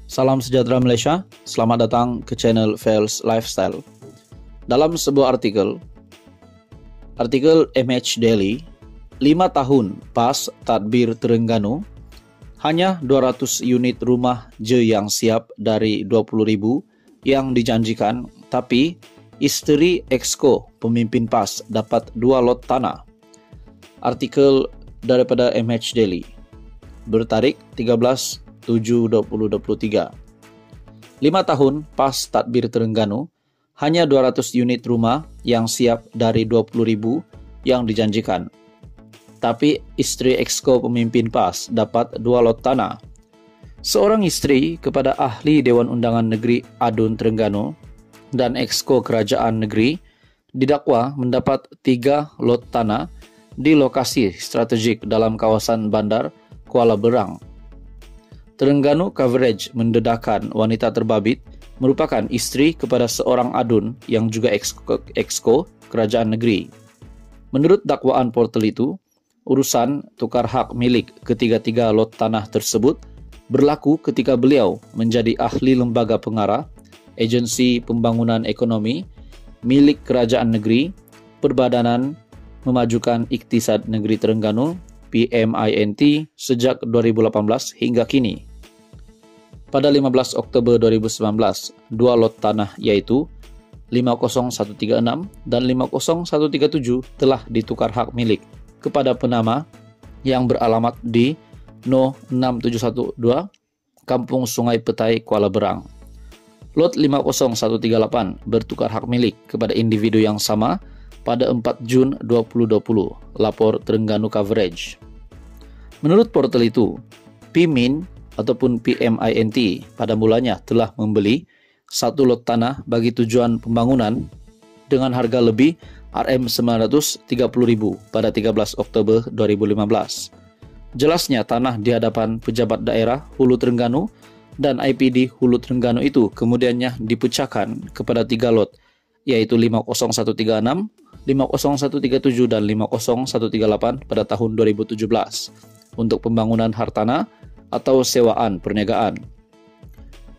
Salam sejahtera Malaysia, selamat datang ke channel Fels Lifestyle. Dalam sebuah artikel MH Daily, 5 tahun pas tadbir Terengganu, hanya 200 unit rumah je yang siap dari 20,000 yang dijanjikan, tapi isteri Exco pemimpin PAS dapat 2 lot tanah. Artikel daripada MH Daily bertarik 13/7/2023. 5 tahun pas tadbir Terengganu, hanya 200 unit rumah yang siap dari 20,000 yang dijanjikan. Tapi istri Exco pemimpin PAS dapat 2 lot tanah. Seorang istri kepada ahli Dewan Undangan Negeri Adun Terengganu dan Exco Kerajaan Negeri didakwa mendapat 3 lot tanah di lokasi strategik dalam kawasan bandar Kuala Berang. Terengganu Coverage mendedahkan wanita terbabit merupakan istri kepada seorang adun yang juga Exco Kerajaan Negeri. Menurut dakwaan portal itu, urusan tukar hak milik ketiga-tiga lot tanah tersebut berlaku ketika beliau menjadi ahli lembaga pengarah, agensi pembangunan ekonomi, milik kerajaan negeri, Perbadanan Memajukan Iktisad Negeri Terengganu, PMINT, sejak 2018 hingga kini. Pada 15 Oktober 2019, 2 lot tanah yaitu 50136 dan 50137 telah ditukar hak milik kepada penama yang beralamat di No 6712, Kampung Sungai Petai, Kuala Berang. Lot 50138 bertukar hak milik kepada individu yang sama pada 4 Jun 2020, lapor Terengganu Coverage. Menurut portal itu, PMIN ataupun PMINT pada mulanya telah membeli 1 lot tanah bagi tujuan pembangunan dengan harga lebih RM930,000 pada 13 Oktober 2015. Jelasnya tanah di hadapan pejabat daerah Hulu Terengganu dan IPD Hulu Terengganu itu kemudiannya dipecahkan kepada 3 lot, yaitu 50136, 50137 dan 50138 pada tahun 2017 untuk pembangunan hartanah atau sewaan perniagaan.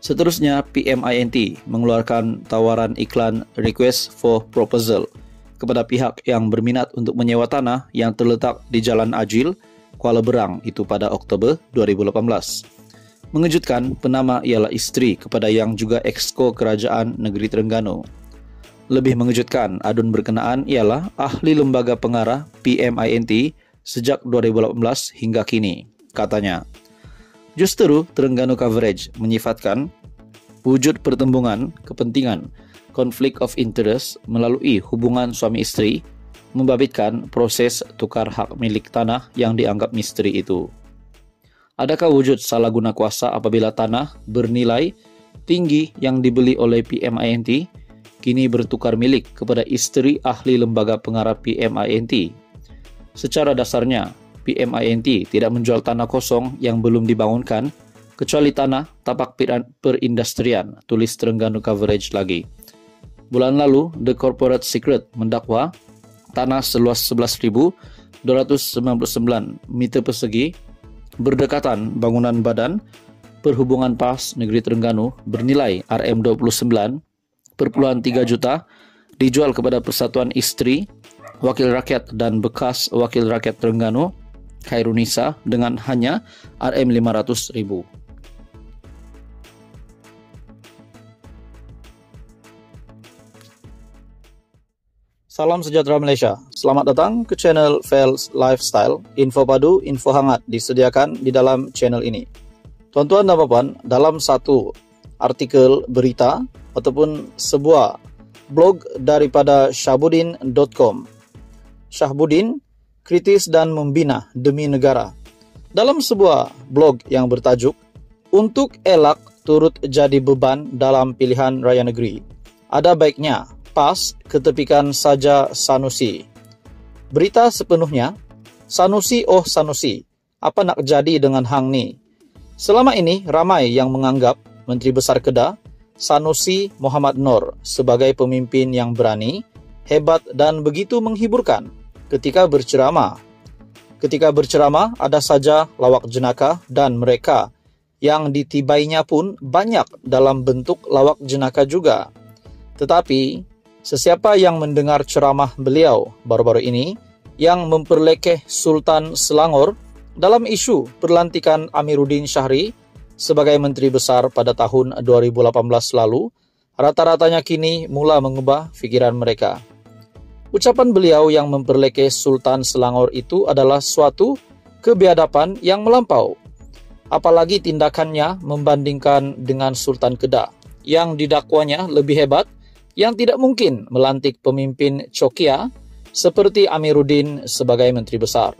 Seterusnya, PMINT mengeluarkan tawaran iklan Request for Proposal kepada pihak yang berminat untuk menyewa tanah yang terletak di Jalan Ajil, Kuala Berang itu pada Oktober 2018. Mengejutkan, penama ialah istri kepada yang juga Exco Kerajaan Negeri Terengganu. Lebih mengejutkan, adun berkenaan ialah ahli lembaga pengarah PMINT sejak 2018 hingga kini, katanya. Justru Terengganu Coverage menyifatkan wujud pertembungan kepentingan konflik of interest melalui hubungan suami istri membabitkan proses tukar hak milik tanah yang dianggap misteri itu. Adakah wujud salah guna kuasa apabila tanah bernilai tinggi yang dibeli oleh PMINT kini bertukar milik kepada istri ahli lembaga pengarah PMINT? Secara dasarnya, PMINT tidak menjual tanah kosong yang belum dibangunkan, kecuali tanah tapak perindustrian, tulis Terengganu Coverage lagi. Bulan lalu, The Corporate Secret mendakwa tanah seluas 11.299 meter persegi berdekatan bangunan Badan Perhubungan PAS Negeri Terengganu bernilai RM29.3 juta dijual kepada Persatuan Isteri, Wakil Rakyat dan bekas Wakil Rakyat Terengganu, Khairunisa, dengan hanya RM500,000. Salam sejahtera Malaysia. Selamat datang ke channel Fels Lifestyle. Info padu, info hangat disediakan di dalam channel ini. Tuan-tuan dan puan, dalam satu artikel berita ataupun sebuah blog daripada Syahbudin.com. Syahbudin kritis dan membina demi negara. Dalam sebuah blog yang bertajuk "Untuk elak turut jadi beban dalam pilihan raya negeri, ada baiknya PAS ketepikan saja Sanusi." Berita sepenuhnya, Sanusi oh Sanusi, apa nak jadi dengan hang ni? Selama ini ramai yang menganggap Menteri Besar Kedah Sanusi Muhammad Noor sebagai pemimpin yang berani, hebat dan begitu menghiburkan ketika berceramah. Ketika berceramah, ada saja lawak jenaka dan mereka yang ditibainya pun banyak dalam bentuk lawak jenaka juga. Tetapi, sesiapa yang mendengar ceramah beliau baru-baru ini, yang memperlekeh Sultan Selangor dalam isu perlantikan Amiruddin Syahri sebagai Menteri Besar pada tahun 2018 lalu, rata-ratanya kini mula mengubah pikiran mereka. Ucapan beliau yang memperlekeh Sultan Selangor itu adalah suatu kebiadaban yang melampau. Apalagi tindakannya membandingkan dengan Sultan Kedah, yang didakwanya lebih hebat, yang tidak mungkin melantik pemimpin Chokia seperti Amiruddin sebagai Menteri Besar.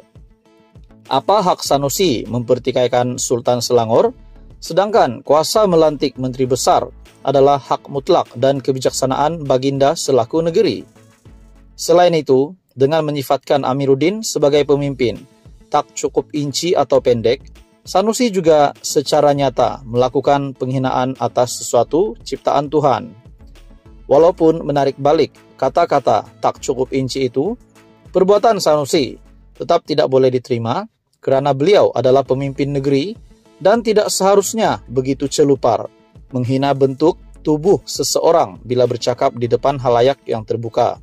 Apa hak Sanusi mempertikaikan Sultan Selangor, sedangkan kuasa melantik Menteri Besar adalah hak mutlak dan kebijaksanaan Baginda selaku negeri. Selain itu, dengan menyifatkan Amiruddin sebagai pemimpin tak cukup inci atau pendek, Sanusi juga secara nyata melakukan penghinaan atas sesuatu ciptaan Tuhan. Walaupun menarik balik kata-kata tak cukup inci itu, perbuatan Sanusi tetap tidak boleh diterima karena beliau adalah pemimpin negeri dan tidak seharusnya begitu celupar menghina bentuk tubuh seseorang bila bercakap di depan halayak yang terbuka.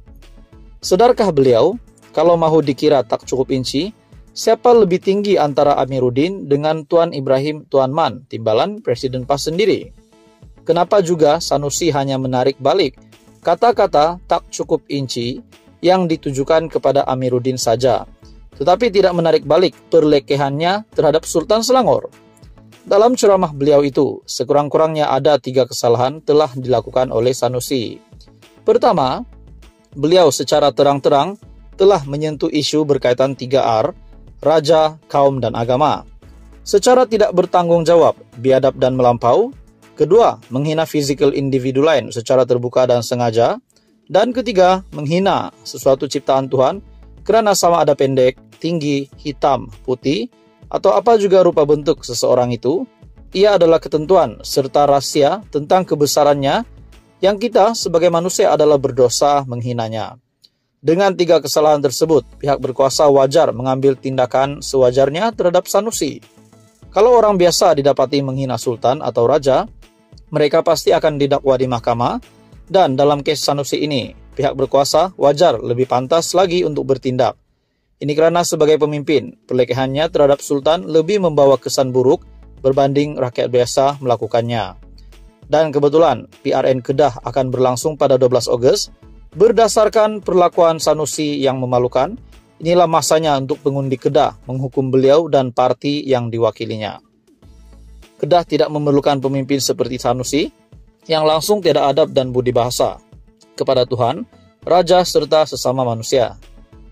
Sadarkah beliau, kalau mahu dikira tak cukup inci, siapa lebih tinggi antara Amiruddin dengan Tuan Ibrahim Tuan Man, timbalan Presiden PAS sendiri? Kenapa juga Sanusi hanya menarik balik kata-kata tak cukup inci yang ditujukan kepada Amiruddin saja, tetapi tidak menarik balik perlekehannya terhadap Sultan Selangor? Dalam ceramah beliau itu, sekurang-kurangnya ada 3 kesalahan telah dilakukan oleh Sanusi. Pertama, beliau secara terang-terang telah menyentuh isu berkaitan 3R, raja, kaum, dan agama. Secara tidak bertanggung jawab, biadab dan melampau. Kedua, menghina fisikal individu lain secara terbuka dan sengaja. Dan ketiga, menghina sesuatu ciptaan Tuhan karena sama ada pendek, tinggi, hitam, putih, atau apa juga rupa bentuk seseorang itu, ia adalah ketentuan serta rahasia tentang kebesarannya yang kita sebagai manusia adalah berdosa menghinanya. Dengan 3 kesalahan tersebut, pihak berkuasa wajar mengambil tindakan sewajarnya terhadap Sanusi. Kalau orang biasa didapati menghina sultan atau raja, mereka pasti akan didakwa di mahkamah, dan dalam kes Sanusi ini, pihak berkuasa wajar lebih pantas lagi untuk bertindak. Ini karena sebagai pemimpin, perlekehannya terhadap sultan lebih membawa kesan buruk berbanding rakyat biasa melakukannya. Dan kebetulan, PRN Kedah akan berlangsung pada 12 Ogos, berdasarkan perlakuan Sanusi yang memalukan, inilah masanya untuk pengundi Kedah menghukum beliau dan parti yang diwakilinya. Kedah tidak memerlukan pemimpin seperti Sanusi, yang langsung tidak adab dan budi bahasa kepada Tuhan, raja, serta sesama manusia.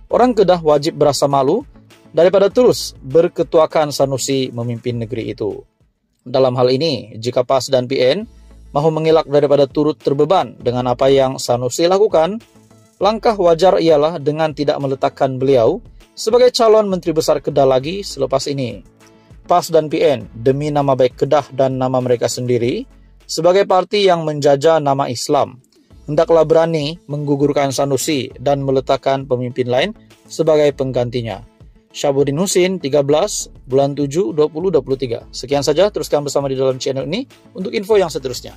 Orang Kedah wajib berasa malu daripada terus berketuakan Sanusi memimpin negeri itu. Dalam hal ini, jika PAS dan PN mahu mengelak daripada turut terbeban dengan apa yang Sanusi lakukan, langkah wajar ialah dengan tidak meletakkan beliau sebagai calon Menteri Besar Kedah lagi selepas ini. PAS dan PN demi nama baik Kedah dan nama mereka sendiri, sebagai parti yang menjajah nama Islam, hendaklah berani menggugurkan Sanusi dan meletakkan pemimpin lain sebagai penggantinya. Syabuddin Husin, 13 bulan 7 2023. Sekian saja, teruskan bersama di dalam channel ini untuk info yang seterusnya.